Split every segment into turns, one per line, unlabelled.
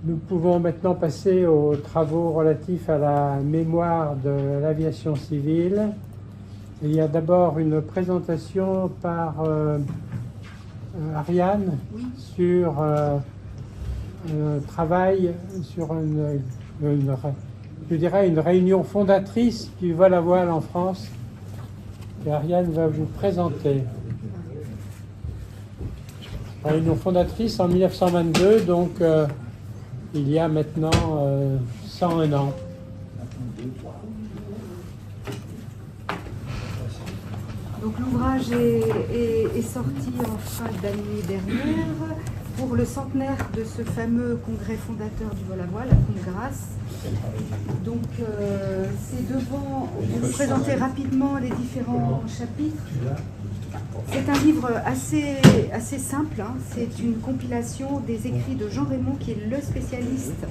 Nous pouvons maintenant passer aux travaux relatifs à la mémoire de l'aviation civile. Il y a d'abord une présentation par Ariane sur un travail sur je dirais une réunion fondatrice du vol à voile en France. Et Ariane va vous présenter. Réunion fondatrice en 1922, donc il y a maintenant 101 ans.
Donc l'ouvrage est sorti en fin d'année dernière pour le centenaire de ce fameux congrès fondateur du vol à voile, la Congrès. Donc c'est devant vous présenter rapidement les différents chapitres. C'est un livre assez simple, hein. C'est une compilation des écrits de Jean Raymond, qui est le spécialiste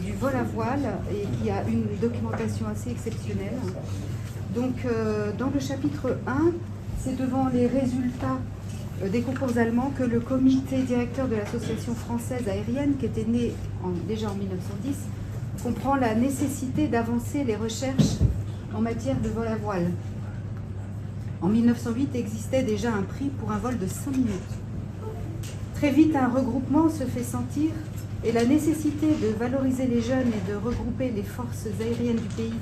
du vol à voile et qui a une documentation assez exceptionnelle. Donc dans le chapitre 1, c'est devant les résultats des concours allemands que le comité directeur de l'Association française aérienne, qui était né déjà en 1910, comprend la nécessité d'avancer les recherches en matière de vol à voile. En 1908 existait déjà un prix pour un vol de 5 minutes. Très vite, un regroupement se fait sentir et la nécessité de valoriser les jeunes et de regrouper les forces aériennes du pays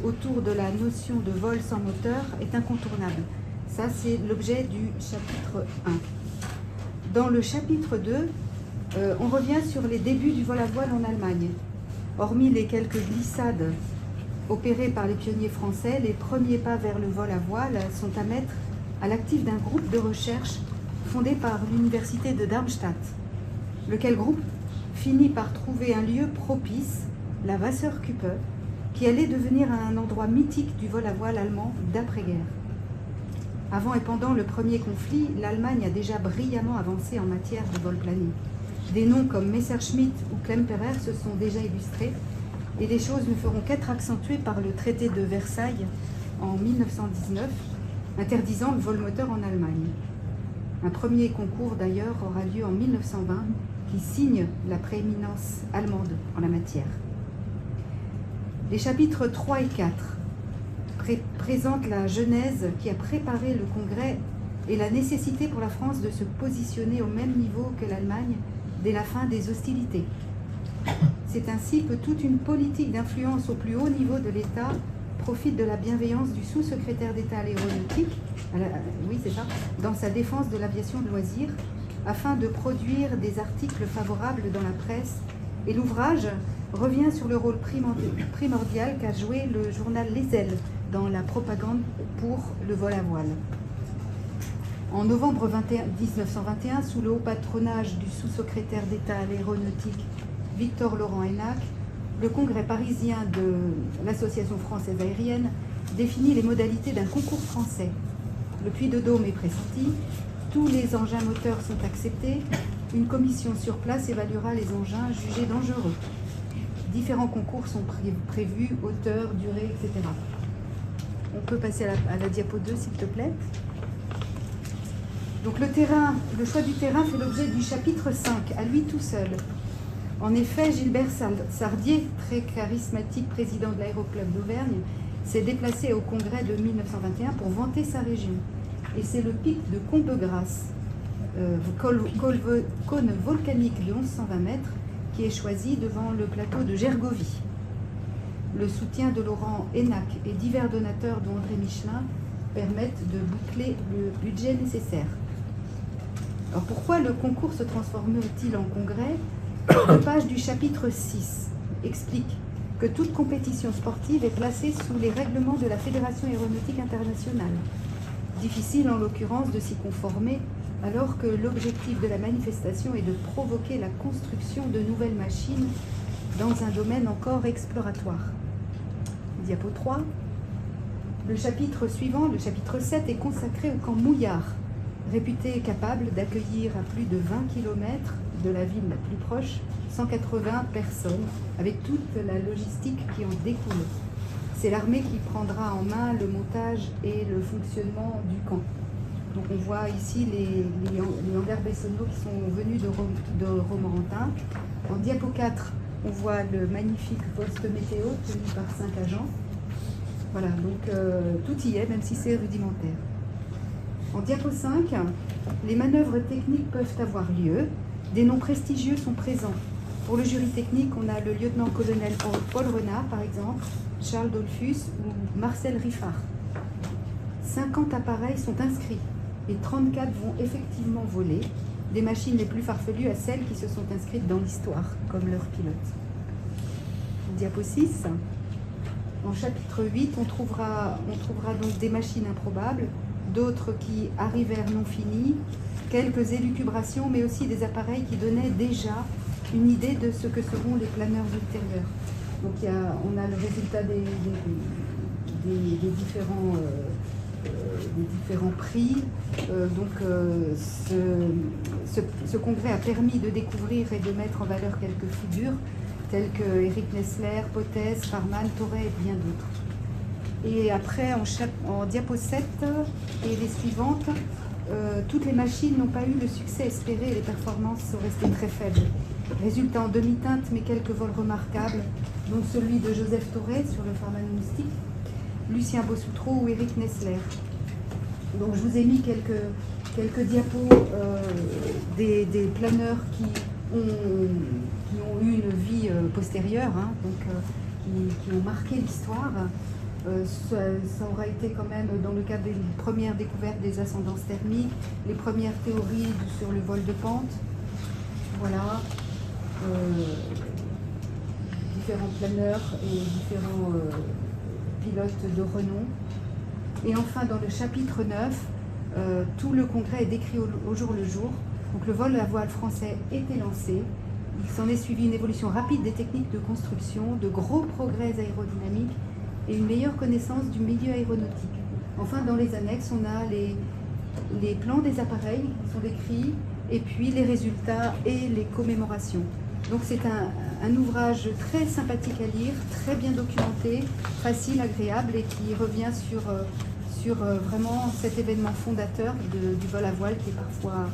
autour de la notion de vol sans moteur est incontournable. Ça, c'est l'objet du chapitre 1. Dans le chapitre 2, on revient sur les débuts du vol à voile en Allemagne. Hormis les quelques glissades opérés par les pionniers français, les premiers pas vers le vol à voile sont à mettre à l'actif d'un groupe de recherche fondé par l'université de Darmstadt, lequel groupe finit par trouver un lieu propice, la Wasserkuppe, qui allait devenir un endroit mythique du vol à voile allemand d'après-guerre. Avant et pendant le premier conflit, l'Allemagne a déjà brillamment avancé en matière de vol plané. Des noms comme Messerschmitt ou Klemperer se sont déjà illustrés, et les choses ne feront qu'être accentuées par le traité de Versailles en 1919, interdisant le vol moteur en Allemagne. Un premier concours d'ailleurs aura lieu en 1920, qui signe la prééminence allemande en la matière. Les chapitres 3 et 4 présentent la genèse qui a préparé le congrès et la nécessité pour la France de se positionner au même niveau que l'Allemagne dès la fin des hostilités. C'est ainsi que toute une politique d'influence au plus haut niveau de l'État profite de la bienveillance du sous-secrétaire d'État à l'aéronautique, dans sa défense de l'aviation de loisirs, afin de produire des articles favorables dans la presse. Et l'ouvrage revient sur le rôle primordial qu'a joué le journal Les Ailes dans la propagande pour le vol à voile. En novembre 1921, sous le haut patronage du sous-secrétaire d'État à l'aéronautique Victor Laurent Hénac, le congrès parisien de l'Association française aérienne définit les modalités d'un concours français. Le puits de Dôme est pressenti, tous les engins moteurs sont acceptés, une commission sur place évaluera les engins jugés dangereux. Différents concours sont prévus, hauteur, durée, etc. On peut passer à la diapo 2, s'il te plaît. Donc le choix du terrain fait l'objet du chapitre 5, à lui tout seul. En effet, Gilbert Sardier, très charismatique président de l'Aéroclub d'Auvergne, s'est déplacé au congrès de 1921 pour vanter sa région. Et c'est le pic de Combegras, cône volcanique de 1120 mètres, qui est choisi devant le plateau de Gergovie. Le soutien de Laurent Hénac et divers donateurs, dont André Michelin, permettent de boucler le budget nécessaire. Alors pourquoi le concours se transforme-t-il en congrès ? La page du chapitre 6 explique que toute compétition sportive est placée sous les règlements de la Fédération aéronautique internationale. Difficile en l'occurrence de s'y conformer alors que l'objectif de la manifestation est de provoquer la construction de nouvelles machines dans un domaine encore exploratoire. Diapo 3. Le chapitre suivant, le chapitre 7, est consacré au camp Mouillard, réputé capable d'accueillir à plus de 20 km de la ville la plus proche 180 personnes, avec toute la logistique qui en découle. C'est l'armée qui prendra en main le montage et le fonctionnement du camp. Donc on voit ici les hangars Bessonneau qui sont venus de Romorantin. En diapo 4, on voit le magnifique poste météo tenu par 5 agents. Voilà, donc tout y est, même si c'est rudimentaire. En diapo 5, les manœuvres techniques peuvent avoir lieu. Des noms prestigieux sont présents. Pour le jury technique, on a le lieutenant-colonel Paul Renard, par exemple, Charles Dollfus ou Marcel Riffard. 50 appareils sont inscrits et 34 vont effectivement voler, des machines les plus farfelues à celles qui se sont inscrites dans l'histoire, comme leur pilote. Diapo 6. En chapitre 8, on trouvera donc des machines improbables, d'autres qui arrivèrent non finies, quelques élucubrations, mais aussi des appareils qui donnaient déjà une idée de ce que seront les planeurs ultérieurs. Donc on a le résultat des différents prix. Ce congrès a permis de découvrir et de mettre en valeur quelques figures telles que Eric Nessler, Pothès, Farman, Torret et bien d'autres. Et après, en diapo 7 et les suivantes, toutes les machines n'ont pas eu le succès espéré et les performances sont restées très faibles. Résultat en demi-teinte, mais quelques vols remarquables, dont celui de Joseph Torret sur le Farman Moustique, Lucien Bossoutreau ou Eric Nessler. Donc je vous ai mis quelques diapos des planeurs qui ont eu une vie postérieure, hein, qui ont marqué l'histoire. Ça aura été quand même dans le cadre des premières découvertes des ascendances thermiques, les premières théories sur le vol de pente. Voilà. Différents planeurs et différents pilotes de renom. Et enfin, dans le chapitre 9, tout le congrès est décrit au jour le jour. Donc le vol à voile français était lancé. Il s'en est suivi une évolution rapide des techniques de construction, de gros progrès aérodynamiques et une meilleure connaissance du milieu aéronautique. Enfin, dans les annexes, on a les plans des appareils qui sont décrits, et puis les résultats et les commémorations. Donc c'est un ouvrage très sympathique à lire, très bien documenté, facile, agréable, et qui revient sur vraiment cet événement fondateur du vol à voile qui est parfois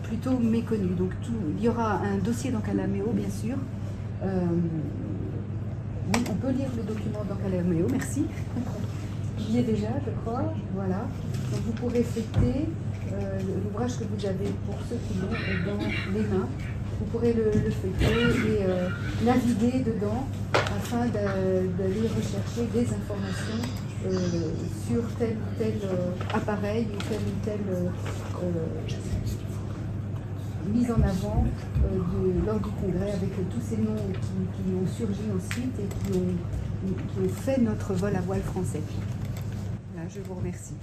plutôt méconnu. Donc il y aura un dossier dans Calaméo, bien sûr. Oui, on peut lire le document dans Calaméo, merci. Il y est déjà, je crois. Voilà. Donc vous pourrez fêter l'ouvrage que vous avez, pour ceux qui l'ont, dans les mains. Vous pourrez le feuilleter et naviguer dedans afin d'aller rechercher des informations sur tel ou tel appareil ou telle mise en avant lors du congrès, avec tous ces noms qui ont surgi ensuite et qui ont fait notre vol à voile français. Voilà, je vous remercie.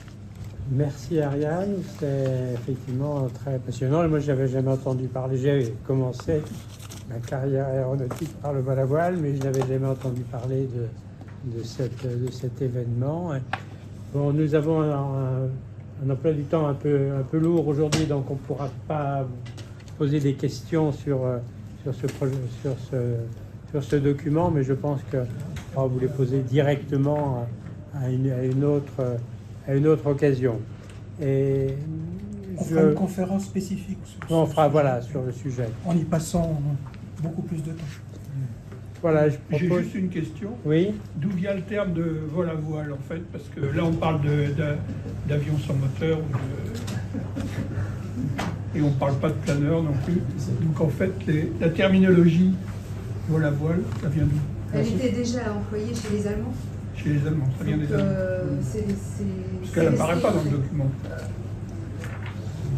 Merci Ariane, c'est effectivement très passionnant. Et moi, je n'avais jamais entendu parler. J'ai commencé ma carrière aéronautique par le vol à voile, mais je n'avais jamais entendu parler de cet événement. Bon, nous avons un emploi du temps un peu lourd aujourd'hui, donc on ne pourra pas poser des questions sur ce document, mais je pense qu'on va vous les poser directement à une autre occasion. Et
on fera une conférence spécifique
on fera, voilà, sur le sujet.
En y passant beaucoup plus de temps.
Voilà,
J'ai juste une question.
Oui.
D'où vient le terme de vol à voile, en fait? Parce que là, on parle d'avion sans moteur. Et on ne parle pas de planeur non plus. Donc, en fait, la terminologie vol à voile, ça vient d'où?
Elle était déjà employée chez les Allemands.
Chez les Allemands, ça vient des Allemands. Parce qu'elle n'apparaît pas dans le document.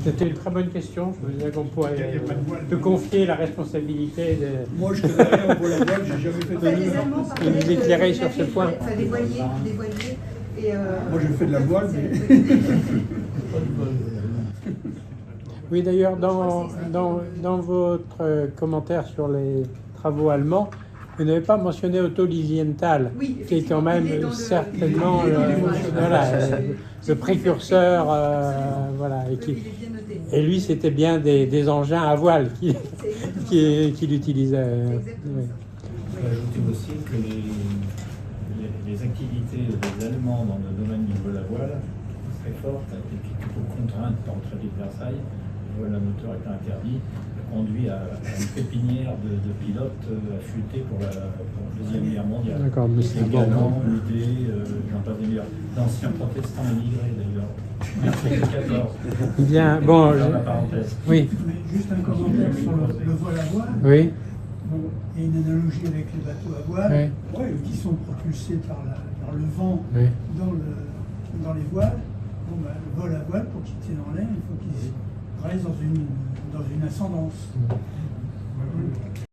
C'était une très bonne question. Je me disais qu'on pourrait te confier la responsabilité de...
Moi, je connais rien au vol à voile, j'ai jamais fait de
Les Allemands parlaient
vous éclairer sur ce point.
Enfin, des voiliers. Et
moi, j'ai fait de la voile, mais...
Oui, d'ailleurs, dans votre commentaire sur les travaux allemands, vous n'avez pas mentionné Otto Lilienthal,
oui,
qui est quand même certainement le précurseur, voilà, et lui, c'était bien des engins à voile qu'il utilisait.
Oui. Je peux ajouter aussi que les activités des Allemands dans le domaine du vol à voile très forte et puis plutôt contrainte par le traité de Versailles, le vol à moteur était interdit, conduit à une pépinière de pilotes affûtés pour la Deuxième Guerre mondiale.
D'accord, mais c'est
également l'idée, j'en passe des meilleurs, d'anciens protestants émigrés d'ailleurs. Merci 14.
bien. Bon,
Dans la parenthèse.
oui,
Mais juste un commentaire sur le vol à voile.
oui,
Bon, il y a une analogie avec les bateaux à voile,
oui,
qui sont propulsés par le vent
oui.
dans les voiles. Bon, bah, le vol à voile, pour qu'il tienne en l'air, il faut qu'il reste dans une ascendance.